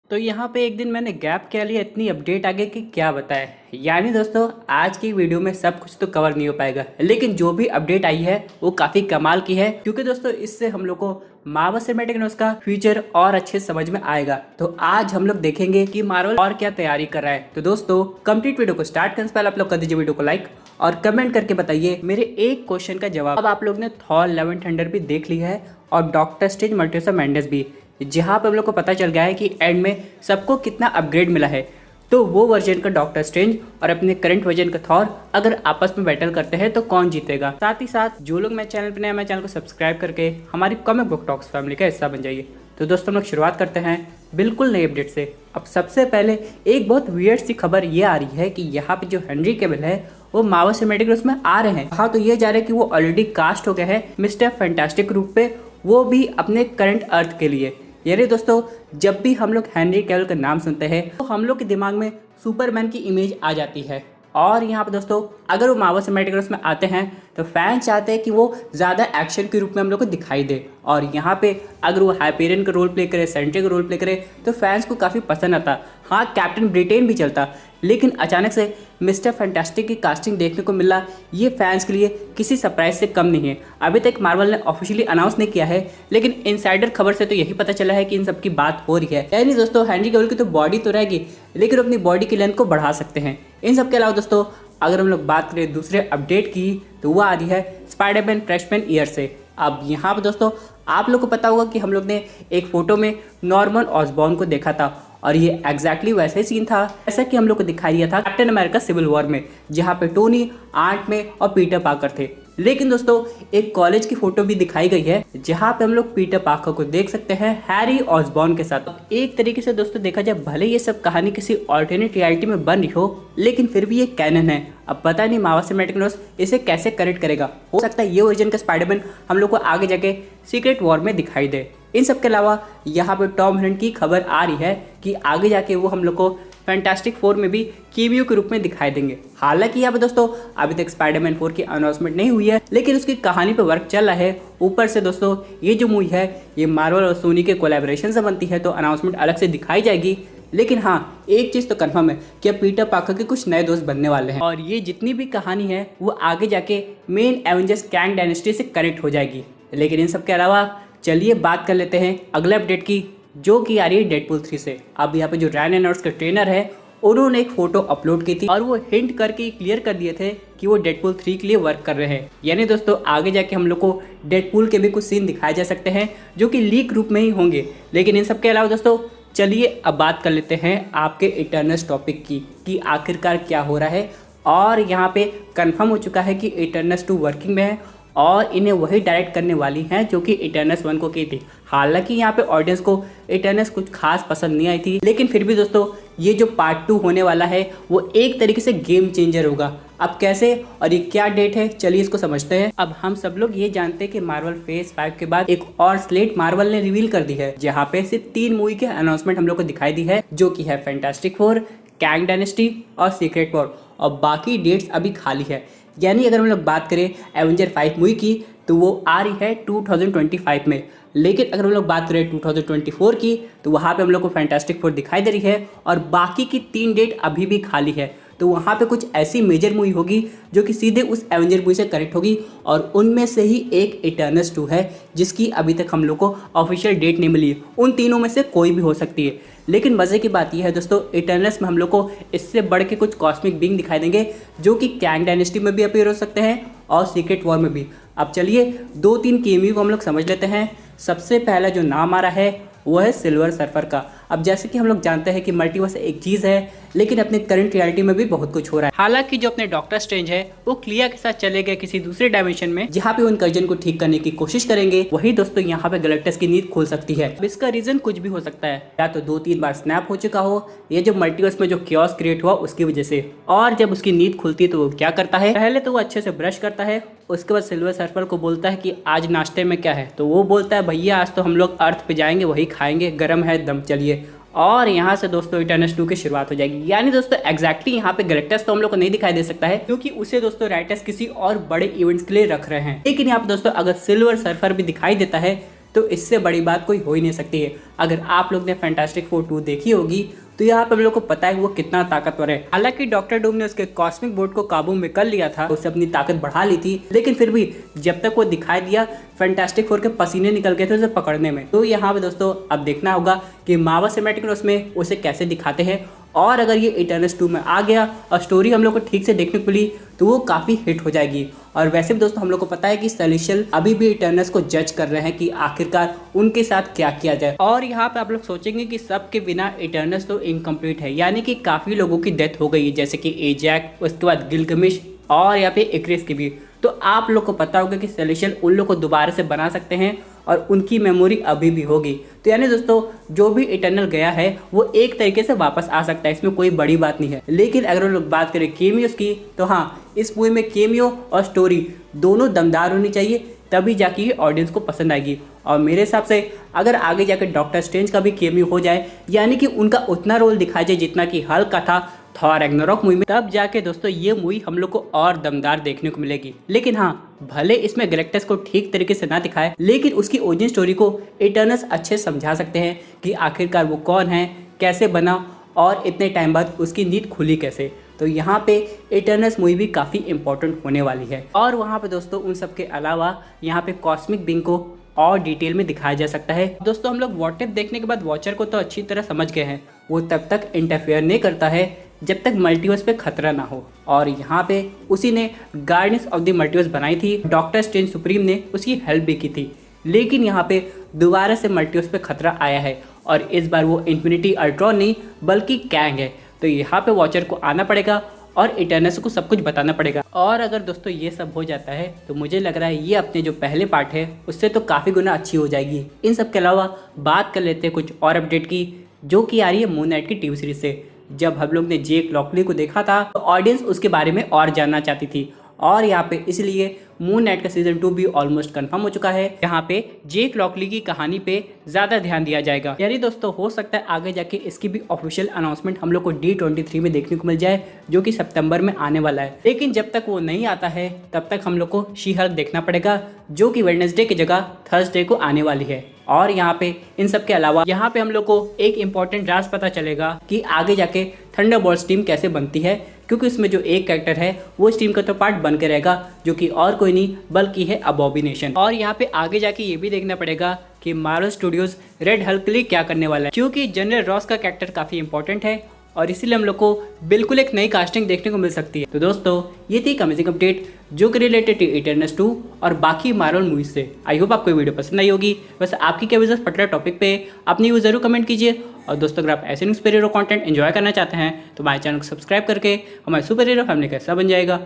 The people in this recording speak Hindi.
तो यहाँ पे एक दिन मैंने गैप क्या लिया, इतनी अपडेट आ गई कि क्या बताएं। यानी दोस्तों आज की वीडियो में सब कुछ तो कवर नहीं हो पाएगा, लेकिन जो भी अपडेट आई है वो काफ़ी कमाल की है, क्योंकि दोस्तों इससे हम लोग को मार्वल सिनेमैटिक यूनिवर्स का फ्यूचर और अच्छे समझ में आएगा। तो आज हम लोग देखेंगे कि मार्वल और क्या तैयारी कर रहा है। तो दोस्तों कंप्लीट वीडियो को स्टार्ट करने से पहले आप लोग कर दीजिए वीडियो को लाइक और कमेंट करके बताइए मेरे एक क्वेश्चन का जवाब। अब आप लोग ने थॉर लव एंड थंडर भी देख ली है और doctor strange multiverse of madness भी, जहाँ पे हम लोग को पता चल गया है कि एंड में सबको कितना अपग्रेड मिला है। तो वो वर्जन का डॉक्टर स्ट्रेंज और अपने करंट वर्जन का थॉर अगर आपस में बैटल करते हैं तो कौन जीतेगा। साथ ही साथ जो लोग मेरे चैनल पर नए, मेरे चैनल को सब्सक्राइब करके हमारी कॉमिक बुक टॉक्स फैमिली का हिस्सा बन जाइए। तो दोस्तों हम लोग शुरुआत करते हैं बिल्कुल नई अपडेट से। अब सबसे पहले एक बहुत वियर्ड सी खबर ये आ रही है कि यहाँ पे जो हेनरी कैविल है वो मार्वल सिनेमैटिक यूनिवर्स में आ रहे हैं। हाँ, तो ये जा रहा है कि वो ऑलरेडी कास्ट हो गए हैं मिस्टर फैंटास्टिक रूप पे, वो भी अपने करंट अर्थ के लिए। यानी दोस्तों जब भी हम लोग हेनरी कैविल का नाम सुनते हैं तो हम लोग के दिमाग में सुपरमैन की इमेज आ जाती है। और यहाँ पे दोस्तों अगर वो मार्वल सिनेमैटिक यूनिवर्स में आते हैं तो फैंस चाहते हैं कि वो ज़्यादा एक्शन के रूप में हम लोग को दिखाई दे, और यहाँ पे अगर वो हाइपेरियन का रोल प्ले करे, सेंट्री का रोल प्ले करे तो फैंस को काफ़ी पसंद आता। हाँ, कैप्टन ब्रिटेन भी चलता, लेकिन अचानक से मिस्टर फैंटास्टिक की कास्टिंग देखने को मिला, ये फैंस के लिए किसी सरप्राइज से कम नहीं है। अभी तक मार्वल ने ऑफिशियली अनाउंस नहीं किया है, लेकिन इनसाइडर खबर से तो यही पता चला है कि इन सब की बात हो रही है। यानी दोस्तों हेनरी कैविल की तो बॉडी तो रहेगी, लेकिन अपनी बॉडी की लेंथ को बढ़ा सकते हैं। इन सब के अलावा दोस्तों अगर हम लोग बात करें दूसरे अपडेट की तो वह आ रही है स्पाइडरमैन फ्रेशमैन ईयर से। अब यहाँ पर दोस्तों आप लोग को पता होगा कि हम लोग ने एक फोटो में नॉर्मन ऑसबॉर्न को देखा था, और ये एग्जैक्टली वैसे ही सीन था जैसा कि हम लोग को दिखाई दिया था कैप्टन अमेरिका सिविल वॉर में, जहाँ पे टोनी, आंट में और पीटर पार्कर थे। लेकिन दोस्तों एक कॉलेज की फोटो भी दिखाई गई है जहाँ पे हम लोग पीटर पार्कर को देख सकते हैं हैरी ऑसबॉर्न के साथ। एक तरीके से दोस्तों देखा जाए भले ये सब कहानी किसी ऑल्टरनेट रियलिटी में बन रही हो, लेकिन फिर भी ये कैनन है। अब पता नहीं मार्वल सिनेमैटिक यूनिवर्स इसे कैसे कनेक्ट करेगा। हो सकता है ये वर्जन का स्पाइडरमैन हम लोग को आगे जाके सीक्रेट वॉर में दिखाई दे। इन सब के अलावा यहाँ पे टॉम हॉलैंड की खबर आ रही है कि आगे जाके वो हम लोग को फैंटास्टिक फोर में भी कीमियो के रूप में दिखाई देंगे। हालांकि यहाँ पे दोस्तों अभी तक स्पाइडरमैन 4 की अनाउंसमेंट नहीं हुई है, लेकिन उसकी कहानी पे वर्क चल रहा है। ऊपर से दोस्तों ये जो मूवी है ये मार्वल और सोनी के कोलैबोरेशन से बनती है, तो अनाउंसमेंट अलग से दिखाई जाएगी। लेकिन हाँ, एक चीज़ तो कंफर्म है कि अब पीटर पार्कर के कुछ नए दोस्त बनने वाले हैं, और ये जितनी भी कहानी है वो आगे जाके मेन एवेंजर्स कैंग डायनेस्टी से कनेक्ट हो जाएगी। लेकिन इन सब के अलावा चलिए बात कर लेते हैं अगले अपडेट की, जो कि आ रही है डेडपूल 3 से। अब यहाँ पे जो रायन रेनॉल्ड्स का ट्रेनर है उन्होंने एक फोटो अपलोड की थी और वो हिंट करके क्लियर कर दिए थे कि वो डेडपूल 3 के लिए वर्क कर रहे हैं। यानी दोस्तों आगे जाके हम लोग को डेडपूल के भी कुछ सीन दिखाए जा सकते हैं जो कि लीक रूप में ही होंगे। लेकिन इन सब के अलावा दोस्तों चलिए अब बात कर लेते हैं आपके इटर्नल्स टॉपिक की कि आखिरकार क्या हो रहा है। और यहाँ पे कंफर्म हो चुका है कि इटर्नल्स 2 वर्किंग में है और इन्हें वही डायरेक्ट करने वाली हैं जो कि इटर्नल्स 1 को की थी। हालांकि यहाँ पे ऑडियंस को इटर्नल्स कुछ खास पसंद नहीं आई थी, लेकिन फिर भी दोस्तों ये जो पार्ट 2 होने वाला है वो एक तरीके से गेम चेंजर होगा। अब कैसे और ये क्या डेट है, चलिए इसको समझते हैं। अब हम सब लोग ये जानते हैं कि मार्वल फेज 5 के बाद एक और स्लेट मार्वल ने रिवील कर दी है, जहाँ पे सिर्फ 3 मूवी के अनाउंसमेंट हम लोग को दिखाई दी है, जो कि है फैंटास्टिक फोर, कैंग डायनेस्टी और सीक्रेट वॉर, और बाकी डेट्स अभी खाली है। यानी अगर हम लोग बात करें एवेंजर 5 मूवी की तो वो आ रही है 2025 में, लेकिन अगर हम लोग बात करें 2024 की तो वहाँ पे हम लोग को फैंटास्टिक फोर दिखाई दे रही है, और बाकी की 3 डेट अभी भी खाली है। तो वहाँ पे कुछ ऐसी मेजर मूवी होगी जो कि सीधे उस एवेंजर मूवी से कनेक्ट होगी, और उनमें से ही एक इटर्नल्स 2 है जिसकी अभी तक हम लोग को ऑफिशियल डेट नहीं मिली है। उन तीनों में से कोई भी हो सकती है। लेकिन मज़े की बात यह है दोस्तों इटर्नल्स में हम लोग को इससे बढ़ के कुछ कॉस्मिक बीइंग दिखाई देंगे जो कि कैंग डायनेस्टी में भी अपीयर हो सकते हैं और सीक्रेट वॉर में भी। अब चलिए 2-3 केमियो को हम लोग समझ लेते हैं। सबसे पहला जो नाम आ रहा है वो है सिल्वर सर्फर का। अब जैसे कि हम लोग जानते हैं कि मल्टीवर्स एक चीज़ है, लेकिन अपने करंट रियलिटी में भी बहुत कुछ हो रहा है। हालांकि जो अपने डॉक्टर स्ट्रेंज है वो क्लिया के साथ चले गए किसी दूसरे डायमेंशन में, जहाँ पे उन कजन को ठीक करने की कोशिश करेंगे। वही दोस्तों यहाँ पे गैलेक्टस की नींद खुल सकती है। अब इसका रीजन कुछ भी हो सकता है, या तो 2-3 बार स्नैप हो चुका हो, ये जो मल्टीवर्स में जो क्योस क्रिएट हुआ उसकी वजह से। और जब उसकी नींद खुलती है तो वो क्या करता है, पहले तो वो अच्छे से ब्रश करता है, उसके बाद सिल्वर सर्फर को बोलता है कि आज नाश्ते में क्या है, तो वो बोलता है भैया आज तो हम लोग अर्थ पे जाएंगे, वही खाएंगे, गर्म है दम, चलिए। और यहाँ से दोस्तों इटर्नल्स 2 की शुरुआत हो जाएगी। यानी दोस्तों एग्जैक्टली यहाँ पे गैलेक्टस तो हम लोग को नहीं दिखाई दे सकता है, क्योंकि उसे दोस्तों राइटर्स किसी और बड़े इवेंट्स के लिए रख रहे हैं। लेकिन यहाँ पे दोस्तों अगर सिल्वर सर्फर भी दिखाई देता है तो इससे बड़ी बात कोई हो ही नहीं सकती है। अगर आप लोग ने फैंटास्टिक फोर 2 देखी होगी तो यहाँ पे हम लोग को पता है वो कितना ताकतवर है। हालांकि डॉक्टर डूम ने उसके कॉस्मिक बोर्ड को काबू में कर लिया था, उससे अपनी ताकत बढ़ा ली थी, लेकिन फिर भी जब तक वो दिखाई दिया फैंटास्टिक फोर के पसीने निकल गए थे उसे पकड़ने में। तो यहाँ पे दोस्तों अब देखना होगा कि मार्वल सिनेमैटिक यूनिवर्स में उसे कैसे दिखाते हैं, और अगर ये इटर्नल्स 2 में आ गया और स्टोरी हम लोग को ठीक से देखने को मिली तो वो काफ़ी हिट हो जाएगी। और वैसे भी दोस्तों हम लोग को पता है कि सेलेस्टियल अभी भी इटर्नल्स को जज कर रहे हैं कि आखिरकार उनके साथ क्या किया जाए। और यहाँ पे आप लोग सोचेंगे कि सबके बिना इटर्नल्स तो इनकम्प्लीट है, यानी कि काफ़ी लोगों की डेथ हो गई है, जैसे कि एजैक, उसके बाद गिलगमिश और यहाँ पे इक्रिस की भी। तो आप लोग को पता होगा कि सेलेस्टियल उन लोग को दोबारा से बना सकते हैं और उनकी मेमोरी अभी भी होगी। तो यानी दोस्तों जो भी इटर्नल गया है वो एक तरीके से वापस आ सकता है, इसमें कोई बड़ी बात नहीं है। लेकिन अगर हम लोग बात करें केमियोस की, तो हाँ, इस मूवी में केमियो और स्टोरी दोनों दमदार होनी चाहिए, तभी जाके ये ऑडियंस को पसंद आएगी। और मेरे हिसाब से अगर आगे जाकर डॉक्टर स्ट्रेंज का भी केमियो हो जाए, यानी कि उनका उतना रोल दिखाया जाए जितना कि हल्क का था थॉर रैग्नारोक मूवी में, तब जाके दोस्तों ये मूवी हम लोग को और दमदार देखने को मिलेगी। लेकिन हाँ, भले इसमें गैलेक्टस को ठीक तरीके से ना दिखाए, लेकिन उसकी ओरिजिन स्टोरी को इटर्नल्स अच्छे से समझा सकते हैं कि आखिरकार वो कौन है, कैसे बना और इतने टाइम बाद उसकी नींद खुली कैसे। तो यहाँ पे इटर्नल्स मूवी भी काफ़ी इंपॉर्टेंट होने वाली है। और वहाँ पे दोस्तों उन सब के अलावा यहाँ पे कॉस्मिक बीइंग को और डिटेल में दिखाया जा सकता है। दोस्तों हम लोग व्हाट इफ देखने के बाद वॉचर को तो अच्छी तरह समझ गए हैं, वो तब तक इंटरफेयर नहीं करता है जब तक मल्टीवर्स पे खतरा ना हो। और यहाँ पे उसी ने गार्डियंस ऑफ द मल्टीवर्स बनाई थी, डॉक्टर स्ट्रेंज सुप्रीम ने उसकी हेल्प भी की थी। लेकिन यहाँ पे दोबारा से मल्टीवर्स पे खतरा आया है और इस बार वो इन्फिनिटी अल्ट्रॉन नहीं बल्कि कैंग है। तो यहाँ पे वॉचर को आना पड़ेगा और इटर्नल्स को सब कुछ बताना पड़ेगा। और अगर दोस्तों ये सब हो जाता है तो मुझे लग रहा है ये अपने जो पहले पार्ट है उससे तो काफ़ी गुना अच्छी हो जाएगी। इन सब के अलावा बात कर लेते हैं कुछ और अपडेट की, जो कि आ रही है मून नाइट की टीवी सीरीज से। जब हम लोग ने जेक लॉकली को देखा था तो ऑडियंस उसके बारे में और जानना चाहती थी, और यहाँ पे इसलिए मून नाइट का सीजन 2 भी ऑलमोस्ट कंफर्म हो चुका है। यहाँ पे जेक लॉकली की कहानी पे ज़्यादा ध्यान दिया जाएगा। यानी दोस्तों हो सकता है आगे जाके इसकी भी ऑफिशियल अनाउंसमेंट हम लोग को D23 में देखने को मिल जाए, जो कि सितंबर में आने वाला है। लेकिन जब तक वो नहीं आता है तब तक हम लोग को शी हल्क देखना पड़ेगा, जो कि वेडनेसडे की जगह थर्सडे को आने वाली है। और यहाँ पे इन सब के अलावा यहाँ पे हम लोग को एक इम्पॉर्टेंट राज पता चलेगा कि आगे जाके थंडरबोल्ट्स टीम कैसे बनती है, क्योंकि इसमें जो एक कैरेक्टर है वो इस टीम का तो पार्ट बन के रहेगा, जो कि और कोई नहीं बल्कि है अबॉमिनेशन। और यहाँ पे आगे जाके ये भी देखना पड़ेगा कि मार्वल स्टूडियोज रेड हल्क के लिए क्या करने वाला है, क्योंकि जनरल रॉस का कैरेक्टर काफ़ी इंपॉर्टेंट है और इसीलिए हम लोग को बिल्कुल एक नई कास्टिंग देखने को मिल सकती है। तो दोस्तों ये थी अमेजिंग अपडेट जो कि रिलेटेड टू इटर्नल्स 2 और बाकी मार्वल मूवीज से। आई होप आपको वीडियो पसंद आई होगी। वैसे आपकी क्या विजन पर्टिकुलर टॉपिक पे अपनी व्यू जरूर कमेंट कीजिए। और दोस्तों अगर आप ऐसे news super hero content enjoy करना चाहते हैं तो हमारे चैनल को सब्सक्राइब करके हमारे सुपर हीरो फैमिली का हिस्सा बन जाएगा।